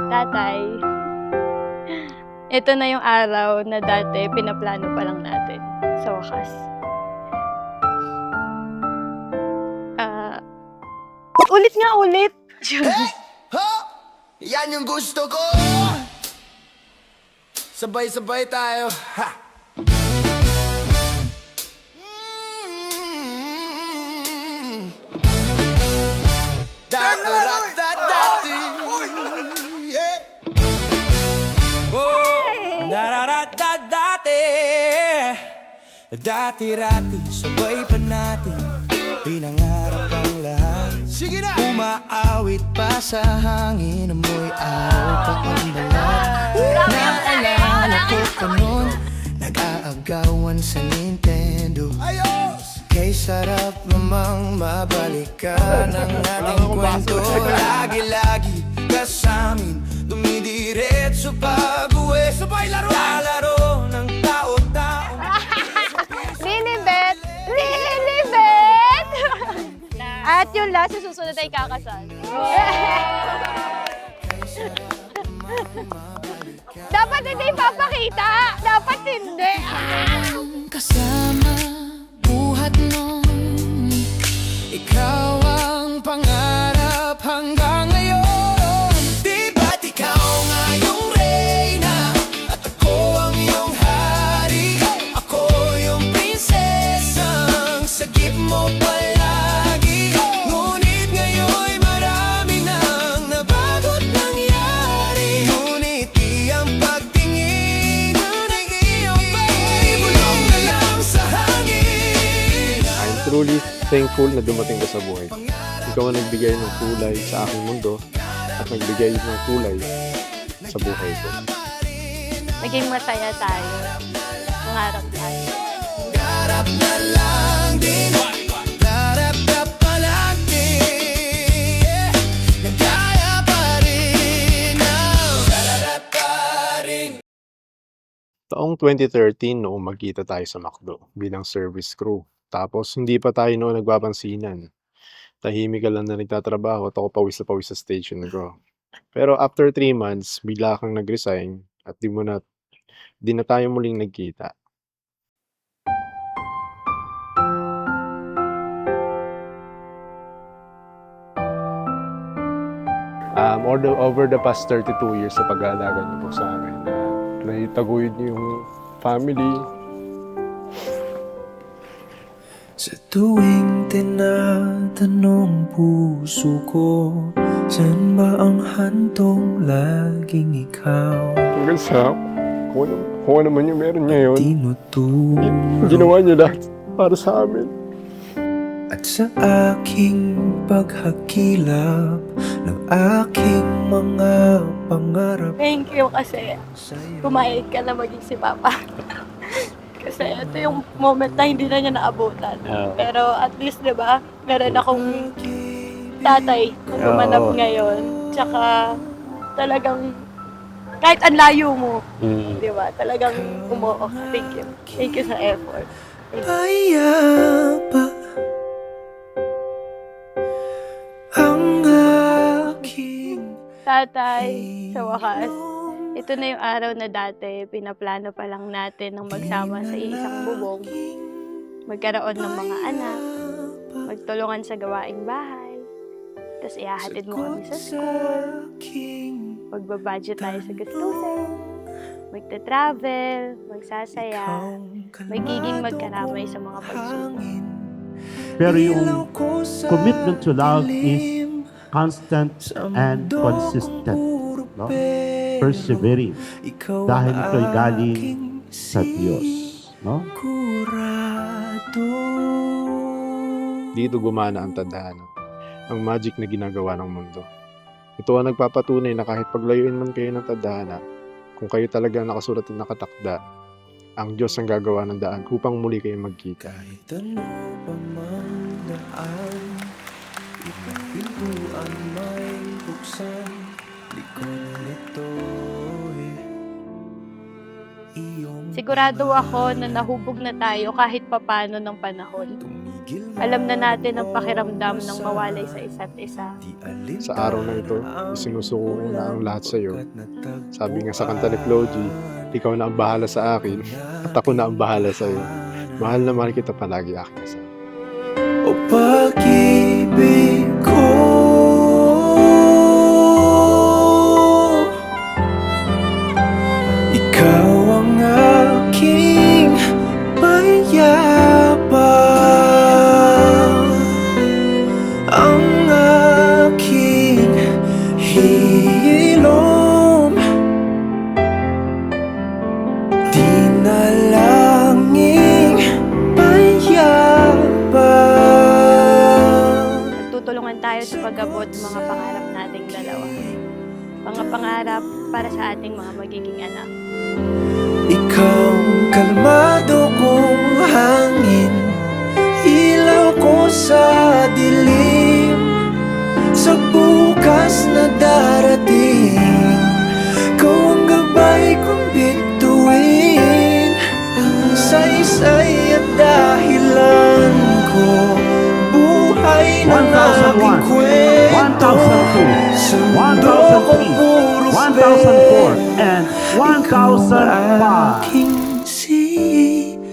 Tatay, ito na yung araw na dati pinaplano pa lang natin, sa wakas. Ah, ulit nga ulit! Hey! Ho! Yan yung gusto ko! Sabay-sabay tayo. Ha! Da-da-da-da-da-di. Yeah. Oh, da-da-da-da-da-di. Dati-rati, sabay pa natin pinangarap ang lahat. Sige na! Umaawit pa sa hangin, amoy araw pa ang balat. Naalala ko pa nun, nag-aagawan sa Nintendo. Kay sarap namang mabalikan ang ating kwento. Lagi-lagi kasamin, dumidiretso pag-uwi. Sabay laro! Lalaro ng tao-tao. Lilibet! Lilibet! At yun lang, sa susunod ay kakasal. Dapat hindi papakita! Dapat hindi! Kasama, buhat nun. Ikaw ang pangarap hanggang ngayon. Di ba't ikaw nga yung reyna at ako ang iyong hari? Ako yung prinsesang sagip mo palagi. Ngunit ngayon'y marami nang nabago't nangyari. Ngunit di ang pagtingin ng iyong pag-ibig. Bulong na lang sa hangin. I'm truly thankful na dumating ka sa buhay. Ikaw ang nagbigay ng kulay sa aking mundo at nagbigay ng kulay sa buhay ko. Maging masaya tayo. Mangarap tayo. Darap na lang din. Darap ka pa lang din. Nagkaya pa rin ang darap pa rin. Taong 2013 noong magkita tayo sa McDo bilang service crew. Tapos hindi pa tayo noon nagpapansinan. Tahimik ka lang na nagtatrabaho at ako pawis na pawis sa station ko. Pero after 3 months, bigla kang nag-resign at di na tayo muling nagkita. Over the past 32 years sa pag-aalaga niyo po sa akin, naitaguyod niyo yung family. Sa tuwing tinatanong puso ko, saan ba ang hantong laging ikaw? Hanggang sa kung ano naman yung meron ngayon, Tinuturo ginawa niyo lahat para sa amin. at sa aking paghakilap ng aking mga pangarap Thank you kasi sa'yo. pumayag ka na maging si Papa. Kasi ito yung moment na hindi na niya naabutan. Pero at least, di ba, meron akong tatay na gumanap ngayon. Tsaka talagang, kahit ang layo mo, di ba, talagang umuo. Thank you. Thank you sa effort. Payapa ang aking Tatay, sa wakas, ito na yung araw na dati pinaplano pa lang natin ng magsama sa isang bubong, magkaroon ng mga anak, magtulungan sa gawaing bahay, tapos ihahatid mo kami sa school, magbabudget tayo sa gastusin, magta-travel, magsasaya, magiging magkaramay sa mga pagsubok. Pero yung commitment to love is constant and consistent, no? Persevering, dahil ito'y galing sa Diyos, no? Dito gumana ang tadhana, ang magic na ginagawa ng mundo. Ito ang nagpapatunay na kahit paglayuin man kayo ng tadhana, kung kayo talaga nakasulat at nakatakda, ang Diyos ang gagawa ng daan upang muli kayo magkita. kahit ano pa mang daan, ibang pintuan may buksan, di ko nito iyong Sigurado ako na nahubog na tayo kahit papano ng panahon. Alam na natin ang pakiramdam ng mawalay sa isa't isa. Sa araw na ito, isinusuko ko na ang lahat sa iyo. Sabi nga sa kanta ni Flo G, ikaw na ang bahala sa akin at ako na ang bahala sa iyo. Mahal na mahal kita palagi, aking kasama. O pag-ibig ko, ikaw ang aking mayabang, ang aking hilom, dinalangin mayabang. Nagtutulungan tayo sa pag-abot ng mga pangarap nating dalawa. Mga pangarap para sa ating mga magiging anak. Ikaw ang kalmado kong hangin, ilaw ko sa dilim, sa bukas na darating. Ikaw ang gabay kong bituin, saysay at dahilan ko, buhay ng aking 1001, kwento. 1002, Sa mundo kong 1003, puro 1004, and ikaw 1005. ang aking sigurado.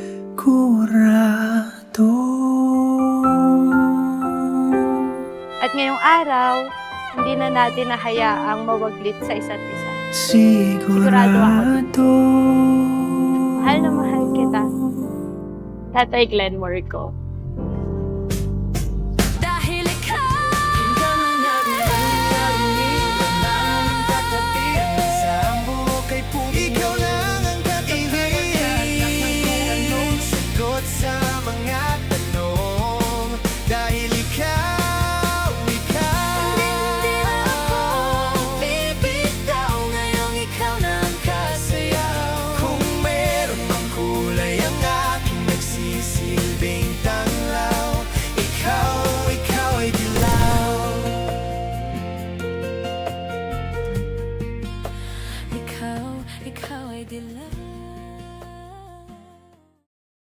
At ngayong araw, hindi na natin nahayaang mawaglit sa isa't isa. Sigurado. Mahal na mahal kita. Tatay Glenmore ko. Dahil Ikaw lang ang katabi, anong sagot sa mga tanong. Dahil ikaw hindi ako bibitaw, ngayong ikaw na ang kasayaw. kung meron mang kulay ang aking nagsisilbing tanglaw, ikaw ay dilaw. Ikaw ay dilaw.